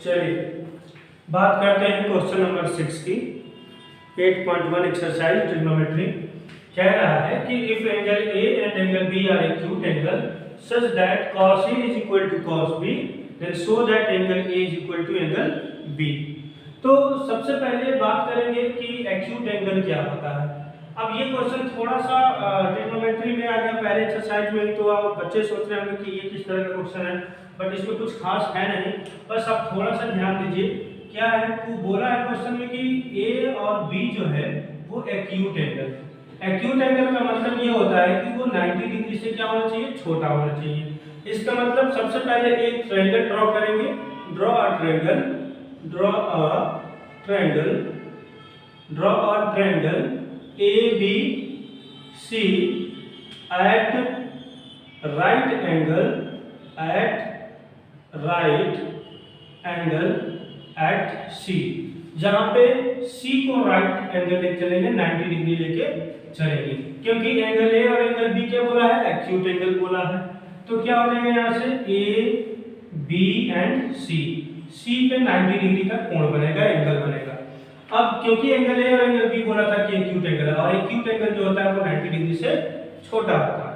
चलिए बात करते हैं क्वेश्चन नंबर 6 की। 8.1 एक्सरसाइज ट्रिग्नोमेट्री कह रहा है कि if angle A and angle B are acute angle such that cos A is equal to cos B, then show that angle A is equal to angle B। तो सबसे पहले बात करेंगे कि एक्यूट एंगल क्या होता है। अब ये क्वेश्चन थोड़ा सा ट्रिग्नोमेट्री में आ गया पहले एक्सरसाइज में, तो आप बच्चे सोच रहे होंगे कि ये किस तरह का क्वेश्चन है, बट इसमें कुछ खास है नहीं। बस आप थोड़ा सा ध्यान दीजिए क्या है। वो बोला है क्वेश्चन में कि ए और बी जो है वो एक्यूट एंगल। एक्यूट एंगल का मतलब ये होता है कि वो 90 डिग्री से क्या होना चाहिए, छोटा होना चाहिए। इसका मतलब सबसे पहले एक ट्रायंगल ड्रॉ करेंगे। Draw a triangle A B C at right angle at C, जहां पे सी को राइट एंगल लेके चलेंगे, 90 डिग्री लेके चलेंगे, क्योंकि एंगल ए और एंगल बी क्या बोला है, एक्यूट एंगल बोला है। तो क्या हो जाएगा यहाँ से ए बी एंड सी, सी पे 90 डिग्री का कोण बनेगा, एंगल बनेगा। अब क्योंकि एंगल ए और एंगल बी बोला था कि एक्यूट एंगल है, और एक्यूट एंगल जो होता है वो 90 डिग्री से छोटा होता है।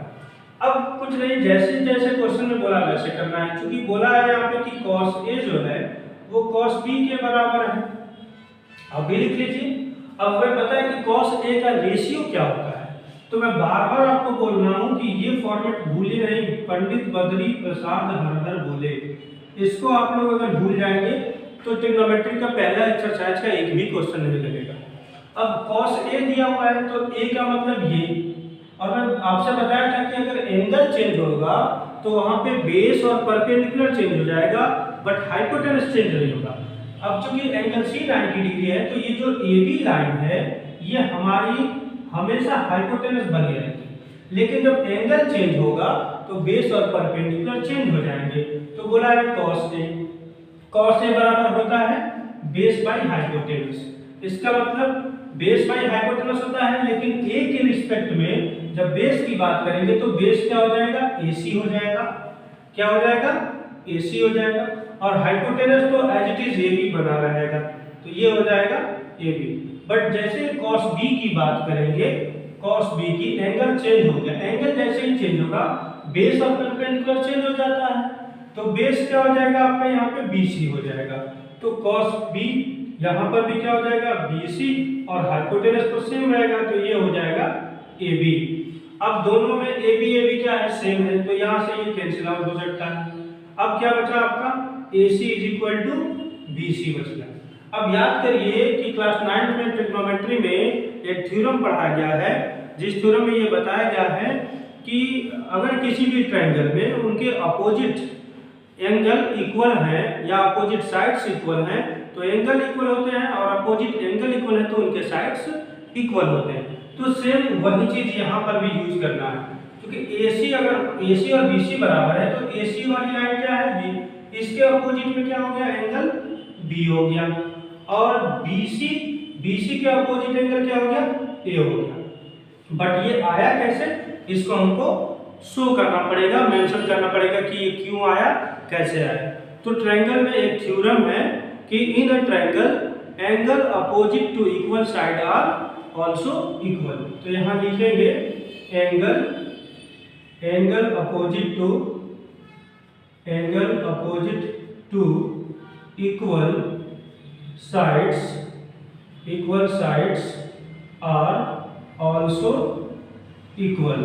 अब कुछ नहीं, जैसे जैसे क्वेश्चन में बोला वैसे करना है। क्योंकि बोला है यहाँ पे कि cos A जो है वो cos B के बराबर है। अब भी लिख लीजिए। अब हमें पता है कि cos A का रेशियो क्या होता है, तो मैं बार बार आपको बोल रहा हूँ कि ये फॉर्मेट भूलिए नहीं। पंडित बद्री प्रसाद हरदर बोले, इसको आप लोग अगर भूल जाएंगे तो ट्रिग्नोमेट्री का पहला एक्सरसाइज का एक भी क्वेश्चन नहीं लगेगा। अब cos A दिया हुआ है तो A का मतलब ये, और मैं आपसे बताया था कि अगर एंगल चेंज होगा तो वहां पे बेस और परपेंडिकुलर चेंज हो जाएगा, बट हाइपोटेनस चेंज नहीं होगा। अब चूंकि एंगल C 90 डिग्री है तो ये जो AB लाइन है ये हमारी हमेशा हाइपोटेनस बनी रहेगी, लेकिन जब एंगल चेंज होगा तो बेस और परपेंडिकुलर चेंज हो जाएंगे। तो बोला है cos A बराबर होता है बेस बाई हाइपोटेनस। इसका मतलब बेस बाई हाइपोटेनस होता है, लेकिन A के रिस्पेक्ट में जब बेस की बात करेंगे तो बेस क्या हो जाएगा, AC हो जाएगा। क्या हो जाएगा, AC हो जाएगा। और हाइपोटेनस तो एज इट इज AB बना रहेगा, तो ये हो जाएगा AB। बट जैसे cos B की बात करेंगे, cos B की एंगल चेंज हो गया, एंगल जैसे ही चेंज होगा बेस और परपेंडिकुलर चेंज हो जाता है, तो बेस क्या हो जाएगा आपका यहाँ पे BC हो जाएगा। तो cos B यहाँ पर भी क्या हो जाएगा, BC, और हाइपोटेनस तो सेम रहेगा, तो ये हो जाएगा AB। अब दोनों में AB क्या है, सेम है, तो यहाँ से ये कैंसिल आउट हो सकता है। अब क्या बचा आपका, AC is equal to BC बच गया। अब याद करिए कि क्लास 9 में ट्रिग्नोमेट्री में एक थ्योरम पढ़ाया गया है, जिस थ्योरम में ये बताया गया है कि अगर किसी भी ट्रायंगल में उनके अपोजिट एंगल इक्वल है या अपोजिट साइड्स इक्वल हैं, तो एंगल इक्वल होते हैं, और अपोजिट एंगल इक्वल है तो उनके साइड्स इक्वल होते हैं। तो सेम वही चीज यहाँ पर भी यूज करना है, क्योंकि AC अगर AC और BC बराबर है तो AC वाली लाइन क्या है, B, इसके अपोजिट में क्या हो गया, एंगल B हो गया, और BC के अपोजिट एंगल क्या हो गया, A हो गया। बट ये आया कैसे, इसको हमको शो करना पड़ेगा, मेंशन करना पड़ेगा कि ये क्यों आया, कैसे आया। तो ट्रायंगल में एक थ्योरम है कि in a triangle angle opposite to equal side are also equal. तो यहाँ लिखेंगे angle opposite to equal sides are also equal.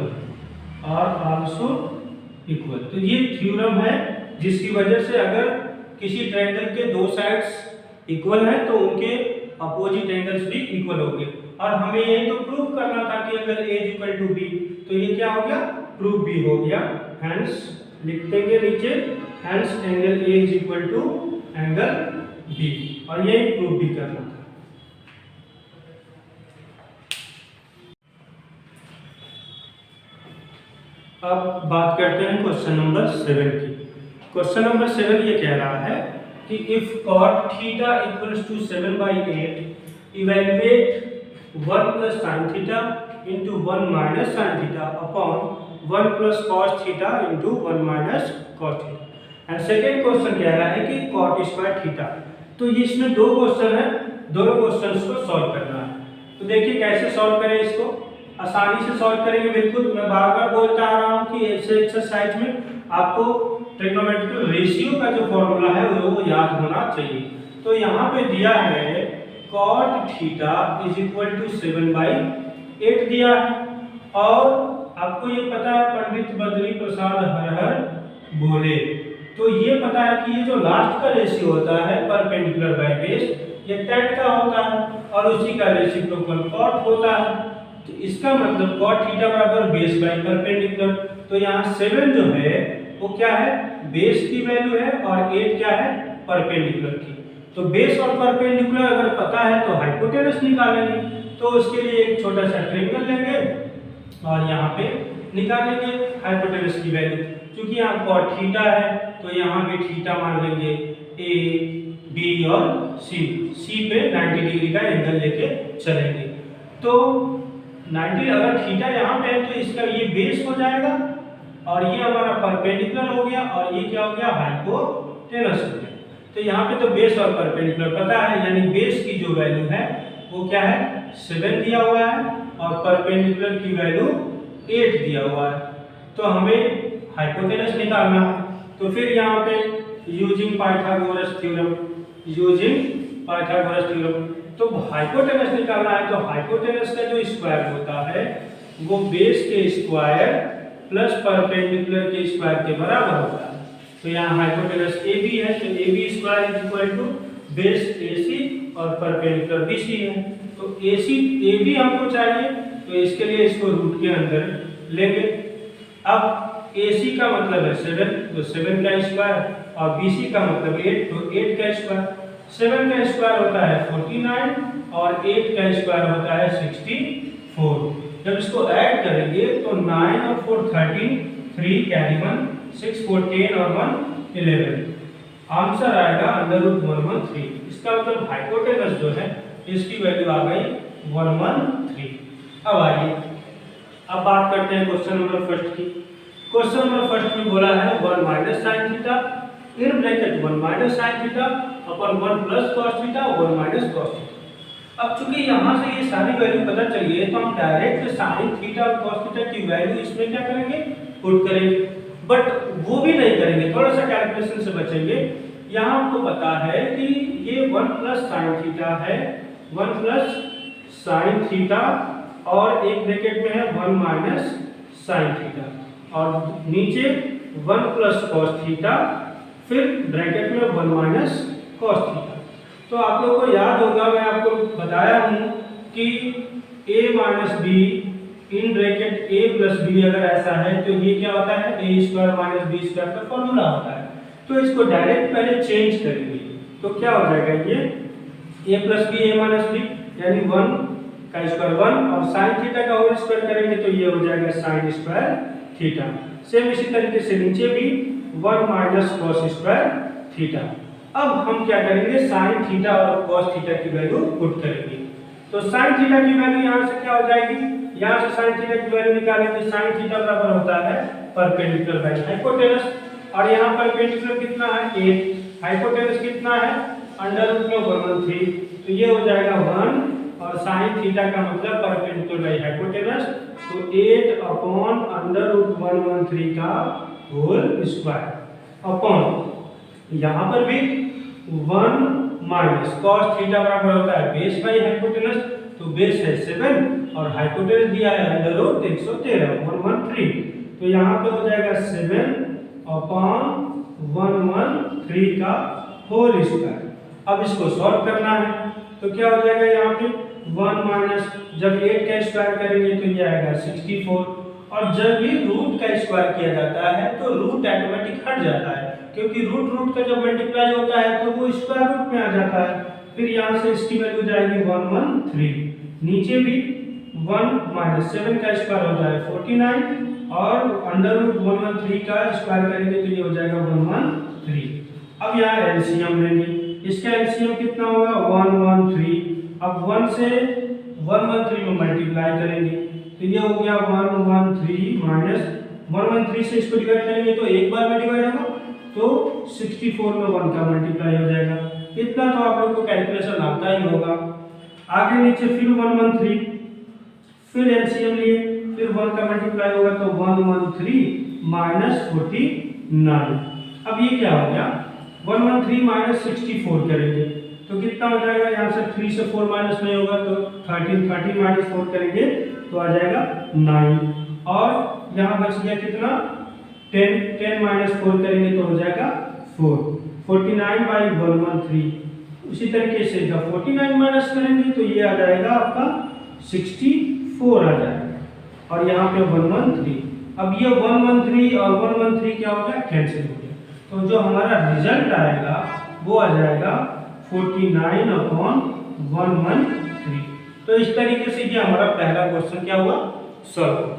तो ये थ्योरम है जिसकी वजह से अगर किसी ट्रायंगल के दो साइड्स इक्वल हैं तो उनके अपोजिट एंगल्स भी इक्वल होंगे। और हमें यही तो प्रूव करना था कि अगर A इक्वल टू B, तो ये क्या हो गया, प्रूफ भी हो गया। हेंस लिख देंगे नीचे, hence angle A is equal to angle B, और ये प्रूफ भी करना था। अब बात करते हैं क्वेश्चन नंबर 7 की। क्वेश्चन नंबर 7 ये कह रहा है कि if cot theta equals to 7/8, evaluate 1 plus sin theta into 1 minus sin theta upon 1 plus cos theta into 1 minus cos theta. And second question कह रहा है कि कॉट स्क्वायर थीटा। तो ये इसमें दो क्वेश्चन है, दोनों क्वेश्चंस को सॉल्व करना है। तो देखिए कैसे सॉल्व करें इसको, आसानी से सॉल्व करेंगे बिल्कुल। मैं बार बार बोलता आ रहा हूँ कि ऐसे एक्सरसाइज में आपको ट्रिग्नोमेट्रिकल रेशियो का जो फॉर्मूला है वो याद होना चाहिए। तो यहाँ पे दिया है cot theta is equal to 7/8 दिया है, और आपको ये पता है पंडित बद्री प्रसाद हर हर बोले, तो ये पता है कि ये जो लास्ट का रेशियो होता है परपेंडिकुलर बाय बेस, ये tan का होता है और उसी का रेसिप्रोकल कॉट होता है। तो इसका मतलब कॉट थीटा बराबर बेस बाय परपेंडिकुलर। तो यहाँ 7 जो है वो क्या है, बेस की वैल्यू है, और 8 क्या है, परपेंडिकुलर की। तो बेस और परपेंडिकुलर अगर पता है तो हाइपोटेनस निकालेंगे। तो उसके लिए एक छोटा सा ट्रायंगल लेंगे और यहाँ पे निकालेंगे हाइपोटेनस की वैल्यू। क्योंकि यहाँ कॉट थीटा है तो यहाँ भी थीटा मान लेंगे, ए बी और सी पे 90 डिग्री का एंगल लेके चलेंगे। तो 90 अगर थीटा यहाँ पे है तो इसका ये बेस हो जाएगा, और ये हमारा परपेंडिकुलर हो गया, और ये क्या हो गया, हाइपोटेनस हो गया। तो यहाँ पे तो बेस और परपेंडिकुलर पता है, यानी बेस की जो वैल्यू है वो क्या है, 7 दिया हुआ है, और परपेंडिकुलर की वैल्यू 8 दिया हुआ है। तो हमें हाइपोटेनस निकालना है। तो फिर यहाँ पे यूजिंग पाइथागोरस थ्योरम, तो हाइपोटेनस निकालना है। तो हाइपोटेनस का जो स्क्वायर होता है वो बेस के स्क्वायर प्लस परपेंडिकुलर के स्क्वायर के बराबर होता है। तो यहाँ हाइपोटेनस ए बी है, तो A B square is equal to base A C और परपेंडिकुलर बी सी है। तो ए सी ए बी हमको चाहिए, तो इसके लिए इसको रूट के अंदर लेंगे। अब AC का मतलब है 7, तो 7 का स्क्वायर, और BC का मतलब 8, तो 8 का स्क्वायर। 7 का स्क्वायर होता है 49, और 8 का स्क्वायर होता है 64। जब इसको ऐड करेंगे तो 9 और 4 13, 3 कैरी 1, 6 4 10 और 1 11। आंसर आएगा √113। इसका मतलब हाइपोटेनस जो है इसकी वैल्यू आ गई 113। अब आइए अब बात करते हैं क्वेश्चन नंबर फर्स्ट की। क्वेश्चन नंबर फर्स्ट में बोला है 1 minus sine theta in bracket 1 minus sine theta upon 1 plus cos theta 1 minus cos theta. अब चूंकि यहाँ से ये सारी वैल्यू पता चली है, तो हम डायरेक्ट साइन थीटा और कॉस थीटा की वैल्यू इसमें क्या करेंगे, पुट करेंगे। बट वो भी नहीं करेंगे, थोड़ा सा कैलकुलेशन से बचेंगे। यहाँ आपको पता है कि ये 1 प्लस साइन थीटा है, 1 प्लस साइन थीटा, और एक ब्रैकेट में है 1 माइनस साइन थीटा, और नीचे 1 प्लस कॉस थीटा, फिर ब्रैकेट में 1 माइनस कॉस थीटा। तो आप लोग को याद होगा, मैं आपको बताया हूँ कि a minus B in bracket a plus B अगर ऐसा है तो ये क्या होता है, a square minus B square का फॉर्मूला होता है। तो इसको डायरेक्ट पहले चेंज करेंगे, तो क्या हो जाएगा, ये a plus B a minus B, यानी 1 का स्क्वायर 1, और साइन थीटा का होल स्क्वायर करेंगे तो ये हो जाएगा साइन स्क्वायर थीटा। सेम इसी तरीके से नीचे भी 1 माइनस कॉस स्क्वायर थीटा। अब हम क्या करेंगे, साइन थीटा और कॉस थीटा की वैल्यू पुट करेंगे। तो साइन थीटा की वैल्यू यहाँ से क्या हो जाएगी, यहाँ से साइन थीटा की वैल्यू निकालेंगे। साइन थीटा बराबर होता है परपेंडिकुलर बाय हाइपोटेनस, और यहाँ परपेंडिकुलर कितना है 8, हाइपोटेनस कितना है √113, तो ये हो जाएगा 1, और साइन थीटा का मतलब परपेंडिकुलर बाय हाइपोटेनस, तो 8 अपॉन √113 का होल स्क्वायर, अपॉन यहाँ पर भी 1 माइनस कॉस थीटा बराबर होता है बेस बाय हाइपोटेनस, तो बेस है 7 और हाइपोटेनस दिया है √113 113, तो यहाँ पे हो जाएगा 7 अपॉन 113 का होल स्क्वायर। अब इसको सॉल्व करना है, तो क्या हो जाएगा, यहाँ पे 1 माइनस, जब 8 का स्क्वायर करेंगे तो ये आएगा 64, और जब भी रूट का स्क्वायर किया जाता है तो रूट ऑटोमेटिक हट जाता है, क्योंकि रूट का जब मल्टीप्लाई होता है तो वो स्क्वायर रूट में आ जाता है। फिर यहाँ से इसकी वैल्यू जाएगी 113, नीचे भी 1 माइनस 7 का स्क्वायर हो जाएगा 49, और √113 का स्क्वायर करेंगे तो ये हो जाएगा 113। अब यहाँ एलसीएम लेंगे, इसका एलसीएम कितना होगा 113। अब 1 से 113 में मल्टीप्लाई करेंगे तो ये हो गया 113 माइनस 113 से इसको डिवाइड करेंगे तो एक बार में डिवाइड होगा, तो 64 में 1 का मल्टीप्लाई हो जाएगा। इतना तो आप लोग को कैलकुलेशन आता ही होगा। आगे नीचे फिर 113, फिर एलसीएम लिए, फिर 1 का मल्टीप्लाई होगा तो 113 माइनस 49। अब ये क्या हो गया, 113 माइनस 64 करेंगे तो कितना हो जाएगा, यहाँ से 3 से 4 माइनस नहीं होगा तो 13 माइनस 4 करेंगे तो आ जाएगा 9, और यहाँ बच गया कितना 10 माइनस 4 करेंगे तो हो जाएगा 4, 49 बाई 113। उसी तरीके से जब 49 माइनस करेंगे तो ये आ जाएगा आपका 64 आ जाएगा, और यहाँ पे 113। अब ये 113 और 113 क्या हो गया, कैंसिल हो गया, तो जो हमारा रिजल्ट आएगा वो आ जाएगा 49/113। तो इस तरीके से ये हमारा पहला क्वेश्चन क्या हुआ, सॉल्व हो गया।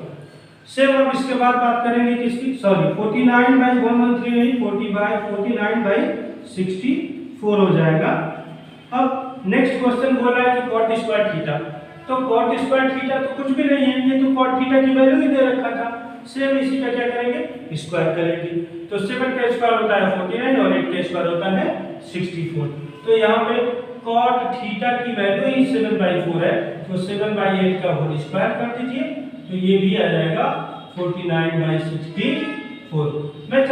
सेम अब इसके बाद बात करेंगे किसकी, सॉरी 49/113 नहीं, 49/64 हो जाएगा। अब नेक्स्ट क्वेश्चन बोला है कि cot स्क्वायर थीटा, तो cot स्क्वायर थीटा तो कुछ भी नहीं है, ये तो cot थीटा की वैल्यू ही दे रखा था। सेम इसी का क्या करेंगे, स्क्वायर करेंगे, तो 7 का स्क्वायर होता है 49 और 8 का स्क्वायर होता है 64। तो यहाँ पे cot थीटा की वैल्यू ही 7/4 है, तो 7/8 का होल स्क्वायर कर दीजिए, तो ये भी आ जाएगा 49/64। मैं